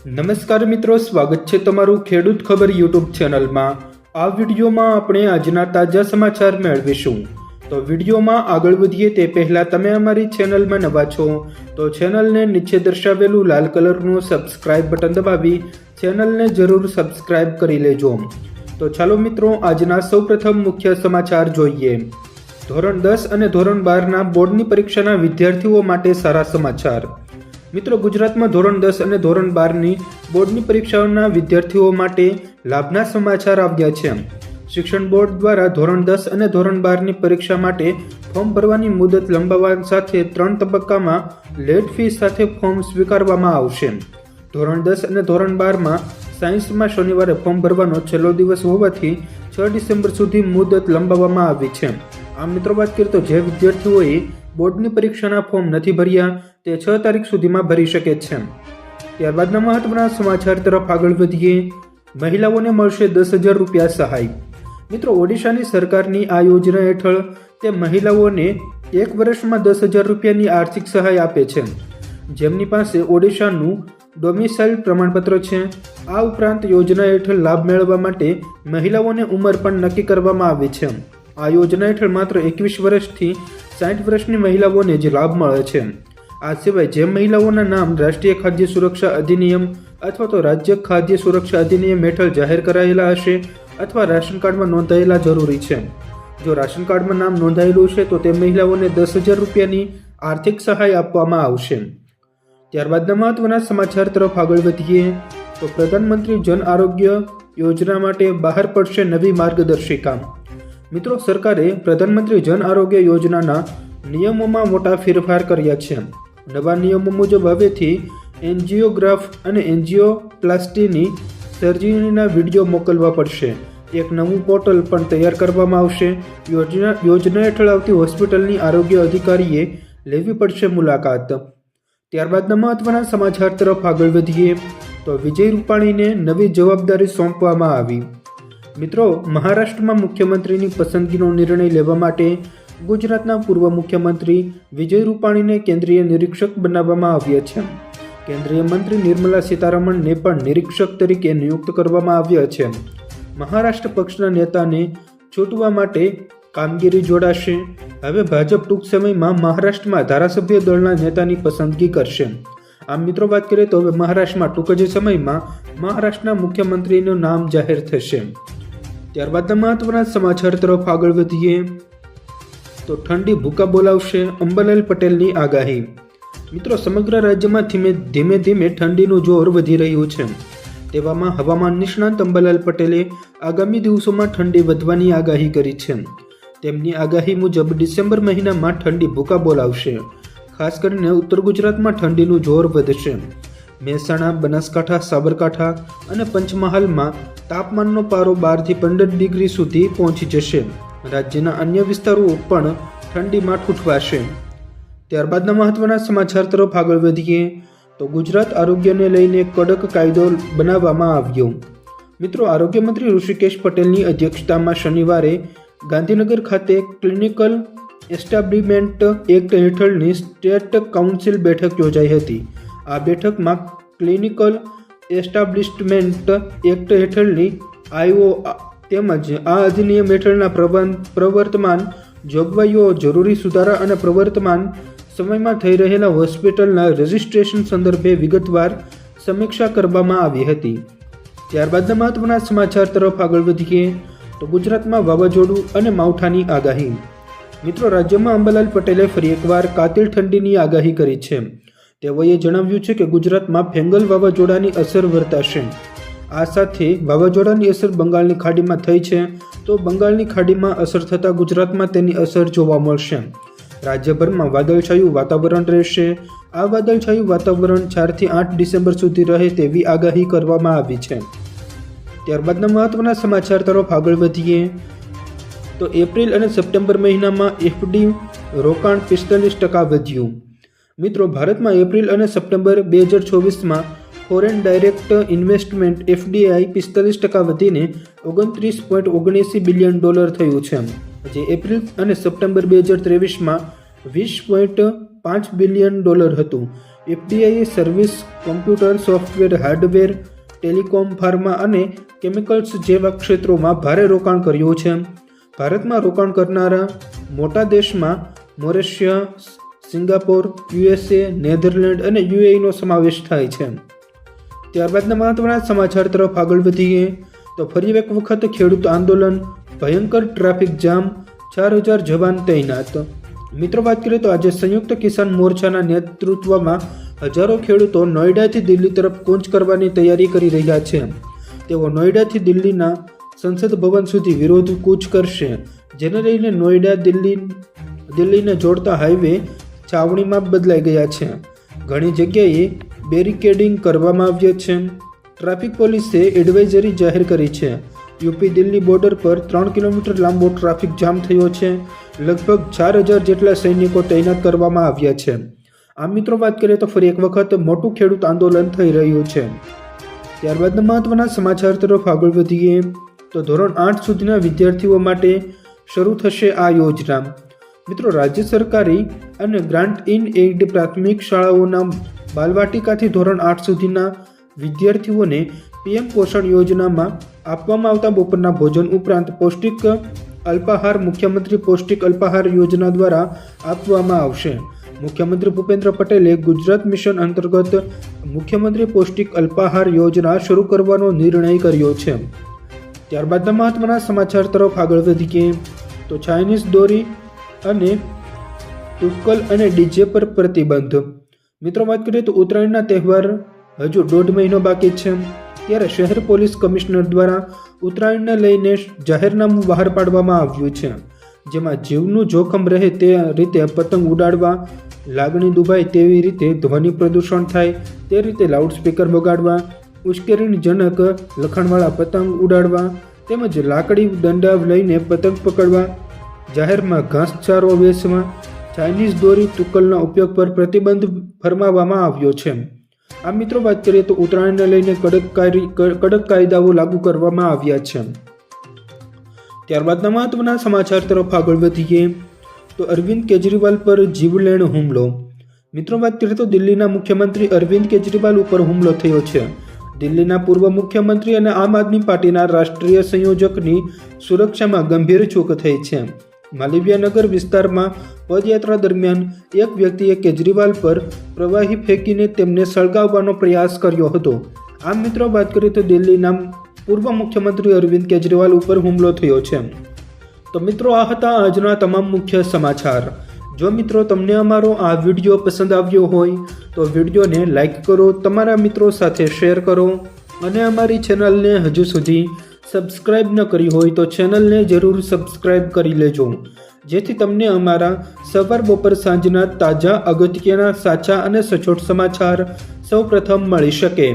નમસ્કાર મિત્રો, સ્વાગત છે તમારું ખેડૂત ખબર યુટ્યુબ ચેનલમાં। આ વિડીયોમાં આપણે આજના તાજા સમાચાર મેળવીશું। તો વિડીયોમાં આગળ વધીએ તે પહેલાં તમે અમારી ચેનલમાં નવા છો તો ચેનલને નીચે દર્શાવેલું લાલ કલરનું સબસ્ક્રાઇબ બટન દબાવી ચેનલને જરૂર સબસ્ક્રાઇબ કરી લેજો। તો ચાલો મિત્રો, આજના સૌપ્રથમ મુખ્ય સમાચાર જોઈએ। ધોરણ 10 અને ધોરણ 12ના બોર્ડની પરીક્ષાના વિદ્યાર્થીઓ માટે સારા સમાચાર। મિત્રો, ગુજરાતમાં ધોરણ 10 અને ધોરણ 12ની બોર્ડની પરીક્ષાઓના વિદ્યાર્થીઓ માટે લાભના સમાચાર આવ્યા છે। શિક્ષણ બોર્ડ દ્વારા ધોરણ 10 અને ધોરણ 12ની પરીક્ષા માટે ફોર્મ ભરવાની મુદત લંબાવવા સાથે 3 તબક્કામાં લેટ ફી સાથે ફોર્મ સ્વીકારવામાં આવશે। ધોરણ 10 અને ધોરણ 12માં સાયન્સમાં શનિવારે ફોર્મ ભરવાનો છેલ્લો દિવસ હોવાથી 6 ડિસેમ્બર સુધી મુદત લંબાવવામાં આવી છે। આમ મિત્રો, વાત કરીએ તો જે વિદ્યાર્થીઓએ બોર્ડની પરીક્ષાના ફોર્મ નથી ભર્યા તે 6 તારીખ સુધીમાં ભરી શકે છે। ત્યારબાદના મહત્વના સમાચાર તરફ આગળ વધીએ। મહિલાઓને મળશે 10,000 રૂપિયા સહાય। મિત્રો, ઓડિશાની સરકારની આ યોજના હેઠળ તે મહિલાઓને એક વર્ષમાં 10,000 રૂપિયાની આર્થિક સહાય આપે છે, જેમની પાસે ઓડિશાનું ડોમિસાઇલ પ્રમાણપત્ર છે। આ ઉપરાંત યોજના હેઠળ લાભ મેળવવા માટે મહિલાઓને ઉંમર પણ નક્કી કરવામાં આવી છે। આ યોજના હેઠળ માત્ર 21 વર્ષથી 60 વર્ષની મહિલાઓને જ લાભ મળે છે। આ સિવાય જે મહિલાઓના નામ રાષ્ટ્રીય ખાદ્ય સુરક્ષા અધિનિયમ અથવા તો રાજ્ય ખાદ્ય સુરક્ષા અધિનિયમ હેઠળ જાહેર કરાયેલા હશે અથવા રાશન કાર્ડમાં નોંધાયેલા જરૂરી છે। જો રાશન કાર્ડમાં નામ નોંધાયેલું છે તો તે મહિલાઓને 10,000 રૂપિયાની આર્થિક સહાય આપવામાં આવશે। ત્યારબાદના મહત્વના સમાચાર તરફ આગળ વધીએ તો પ્રધાનમંત્રી જન આરોગ્ય યોજના માટે બહાર પડશે નવી માર્ગદર્શિકા। મિત્રો, સરકારે પ્રધાનમંત્રી જન આરોગ્ય યોજનાના નિયમોમાં મોટા ફેરફાર કર્યા છે। નવા નિયમો મુજબ હવેથી એન્જિયોગ્રાફ અને એન્જિયોપ્લાસ્ટીની સર્જરીના વિડીયો મોકલવા પડશે। એક નવું પોર્ટલ પણ તૈયાર કરવામાં આવશે। યોજના હેઠળ આવતી હોસ્પિટલની આરોગ્ય અધિકારીએ લેવી પડશે મુલાકાત। ત્યારબાદના મહત્વના સમાચાર તરફ આગળ વધીએ તો વિજય રૂપાણીને નવી જવાબદારી સોંપવામાં આવી। મિત્રો, મહારાષ્ટ્રમાં મુખ્યમંત્રીની પસંદગીનો નિર્ણય લેવા માટે ગુજરાતના પૂર્વ મુખ્યમંત્રી વિજય રૂપાણીને કેન્દ્રીય નિરીક્ષક બનાવવામાં આવ્યા છે। કેન્દ્રીય મંત્રી નિર્મલા સીતારમણને પણ નિરીક્ષક તરીકે નિયુક્ત કરવામાં આવ્યા છે। મહારાષ્ટ્ર પક્ષના નેતાને ચૂંટવા માટે કામગીરી જોડાશે। હવે ભાજપ ટૂંક સમયમાં મહારાષ્ટ્રમાં ધારાસભ્ય દળના નેતાની પસંદગી કરશે। આમ મિત્રો, વાત કરીએ તો હવે મહારાષ્ટ્રમાં ટૂંક જ સમયમાં મહારાષ્ટ્રના મુખ્યમંત્રીનું નામ જાહેર થશે। ત્યારબાદના મહત્વના સમાચાર તરફ આગળ વધીએ તો ઠંડી ભૂકા બોલાવશે, અંબાલાલ પટેલની આગાહી। મિત્રો, સમગ્ર રાજ્યમાં ધીમે ધીમે ઠંડીનું જોર વધી રહ્યું છે। તેવામાં હવામાન નિષ્ણાંત અંબાલાલ પટેલે આગામી દિવસોમાં ઠંડી વધવાની આગાહી કરી છે। તેમની આગાહી મુજબ ડિસેમ્બર મહિનામાં ઠંડી ભૂકા બોલાવશે। ખાસ કરીને ઉત્તર ગુજરાતમાં ઠંડીનું જોર વધશે। મહેસાણા, બનાસકાંઠા, સાબરકાંઠા અને પંચમહાલમાં તાપમાનનો પારો 12 થી 15 ડિગ્રી સુધી પહોંચી જશે। રાજ્યના અન્ય વિસ્તારો પણ ઠંડીમાં ઠૂંઠવાશે। ત્યારબાદના મહત્વના સમાચાર તરફ આગળ વધીએ તો ગુજરાત આરોગ્યને લઈને કડક કાયદો બનાવવામાં આવ્યો। મિત્રો, આરોગ્ય મંત્રી ઋષિકેશ પટેલની અધ્યક્ષતામાં શનિવારે ગાંધીનગર ખાતે ક્લિનિકલ એસ્ટાબ્લિશમેન્ટ એક્ટ હેઠળની સ્ટેટ કાઉન્સિલ બેઠક યોજાઈ હતી। આ બેઠકમાં ક્લિનિકલ એસ્ટાબ્લિશમેન્ટ એક્ટ હેઠળની આઈઓ તેમજ આ અધિનિયમ હેઠળના પ્રવર્તમાન જોગવાઈઓ, જરૂરી સુધારા અને પ્રવર્તમાન સમયમાં થઈ રહેલા હોસ્પિટલના રજિસ્ટ્રેશન સંદર્ભે વિગતવાર સમીક્ષા કરવામાં આવી હતી। ત્યારબાદના મહત્વના સમાચાર તરફ આગળ વધીએ તો ગુજરાતમાં વાવાઝોડું અને માવઠાની આગાહી। મિત્રો, રાજ્યમાં અંબાલાલ પટેલે ફરી એકવાર કાતિલ ઠંડીની આગાહી કરી છે। તેઓએ જણાવ્યું છે કે ગુજરાતમાં ફેંગલ વાવાઝોડાની અસર વર્તાશે। આ સાથે વાવાઝોડાની અસર બંગાળની ખાડીમાં થઈ છે તો બંગાળની ખાડીમાં અસર થતાં ગુજરાતમાં તેની અસર જોવા મળશે। રાજ્યભરમાં વાદળછાયું વાતાવરણ રહેશે। આ વાદળછાયું વાતાવરણ 4 થી 8 ડિસેમ્બર સુધી રહે તેવી આગાહી કરવામાં આવી છે। ત્યારબાદના મહત્વના સમાચાર તરફ આગળ વધીએ તો એપ્રિલ અને સપ્ટેમ્બર મહિનામાં એફડી રોકાણ 45% વધ્યું। મિત્રો, ભારતમાં એપ્રિલ અને સપ્ટેમ્બર 2024માં ફોરેન ડાયરેક્ટ ઇન્વેસ્ટમેન્ટ એફડીઆઈ 45% વધીને $29.79 બિલિયન થયું છે, જે એપ્રિલ અને સપ્ટેમ્બર 2023માં $20.5 બિલિયન હતું। એફડીઆઈએ service, computer, software, hardware, telecom, pharma અને કેમિકલ્સ જેવા ક્ષેત્રોમાં ભારે રોકાણ કર્યું છે. ભારતમાં રોકાણ કરનારા મોટા દેશમાં મોરેશિયસ, સિંગાપોર, યુએસએ, નેધરલેન્ડ અને યુએઈનો સમાવેશ થાય છે. ત્યારબાદના મહત્વના સમાચાર તરફ આગળ વધીએ તો ફરી એક વખત ખેડૂત આંદોલન, ભયંકર ટ્રાફિક જામ, 4000 જવાન તૈનાત. મિત્રો વાત કરીએ તો આજે સંયુક્ત કિસાન મોરચાના નેતૃત્વમાં હજારો ખેડૂતો નોઈડાથી દિલ્હી તરફ કૂચ કરવાની તૈયારી કરી રહ્યા છે. તેઓ નોઈડાથી દિલ્હીના સંસદ ભવન સુધી વિરોધ કૂચ કરશે, જેને લઈને નોઈડા દિલ્હીને જોડતા હાઈવે છાવણીમાં બદલાઈ ગયા છે. ઘણી જગ્યાએ બેરિકેડિંગ કરવામાં આવ્યા છે. ટ્રાફિક પોલીસે એડવાઇઝરી જાહેર કરી છે. યુપી દિલ્હી બોર્ડર પર 3 કિલોમીટર લાંબો ટ્રાફિક જામ થયો છે. લગભગ 4000 જેટલા સૈનિકો તૈનાત કરવામાં આવ્યા છે. આમ મિત્રો વાત કરીએ તો ફરી એક વખત મોટું ખેડૂત આંદોલન થઈ રહ્યું છે. ત્યારબાદના મહત્વના સમાચાર તરફ આગળ વધીએ તો ધોરણ 8 સુધીના વિદ્યાર્થીઓ માટે શરૂ થશે આ યોજના. મિત્રો રાજ્ય સરકારી અને ગ્રાન્ટ ઇન એઇડ પ્રાથમિક શાળાઓના બાલવાટિકાથી ધોરણ 8 સુધીના વિદ્યાર્થીઓને પીએમ પોષણ યોજનામાં આપવામાં આવતા બપોરના ભોજન ઉપરાંત પૌષ્ટિક અલ્પાહાર મુખ્યમંત્રી પૌષ્ટિક અલ્પાહાર યોજના દ્વારા આપવામાં આવશે. મુખ્યમંત્રી ભૂપેન્દ્ર પટેલે ગુજરાત મિશન અંતર્ગત મુખ્યમંત્રી પૌષ્ટિક અલ્પાહાર યોજના શરૂ કરવાનો નિર્ણય કર્યો છે. ત્યારબાદના મહત્વના સમાચાર તરફ આગળ વધીએ તો ચાઇનીઝ દોરી અને તુક્કલ અને ડીજે પર પ્રતિબંધ. મિત્રો વાત કરીએ તો ઉત્તરાયણના તહેવાર હજુ 1.5 મહિનો બાકી છે, ત્યારે શહેર પોલીસ કમિશનર દ્વારા ઉત્તરાયણને લઈને જાહેરનામું બહાર પાડવામાં આવ્યું છે, જેમાં જીવનું જોખમ રહે તે રીતે પતંગ ઉડાડવા, લાગણી દુભાય તેવી રીતે ધ્વનિ પ્રદૂષણ થાય તે રીતે લાઉડસ્પીકર વગાડવા, ઉશ્કેરણીજનક લખાણવાળા પતંગ ઉડાડવા તેમજ લાકડી દંડા લઈને પતંગ પકડવા, જાહેરમાં ઘાસચારો વેચવા, ચાઇનીઝ દોરી તુક્કલના ઉપયોગ પર પ્રતિબંધ ફરમાવવામાં આવ્યો છે. આ મિત્રો વાત કરીએ તો ઉત્તરાયણને લઈને કડક કાયદાઓ લાગુ કરવામાં આવ્યા છે. ત્યારબાદના મહત્વના સમાચાર તરફ આગળ વધીએ તો અરવિંદ કેજરીવાલ પર જીવલેણ હુમલો. મિત્રો વાત કરીએ તો દિલ્હીના મુખ્યમંત્રી અરવિંદ કેજરીવાલ ઉપર હુમલો થયો છે. દિલ્હીના પૂર્વ મુખ્યમંત્રી અને આમ આદમી પાર્ટીના રાષ્ટ્રીય સંયોજકની સુરક્ષામાં ગંભીર ચૂક થઈ છે. માલવીયાનગર વિસ્તારમાં પદયાત્રા દરમિયાન એક વ્યક્તિએ કેજરીવાલ પર પ્રવાહી ફેંકીને તેમને સળગાવવાનો પ્રયાસ કર્યો હતો. આમ મિત્રો વાત કરીએ તો દિલ્હીના પૂર્વ મુખ્યમંત્રી અરવિંદ કેજરીવાલ ઉપર હુમલો થયો છે. તો મિત્રો આ હતા આજના તમામ મુખ્ય સમાચાર. જો મિત્રો તમને અમારો આ વિડીયો પસંદ આવ્યો હોય તો વિડીયોને લાઈક કરો, તમારા મિત્રો સાથે શેર કરો અને અમારી ચેનલને હજુ સુધી સબસ્ક્રાઇબ ન કરી હોય તો ચેનલને જરૂર સબસ્ક્રાઇબ કરી લેજો, જેથી તમને અમારા સવાર બપોર સાંજના તાજા અગત્યના સાચા અને સચોટ સમાચાર સૌપ્રથમ મળી શકે.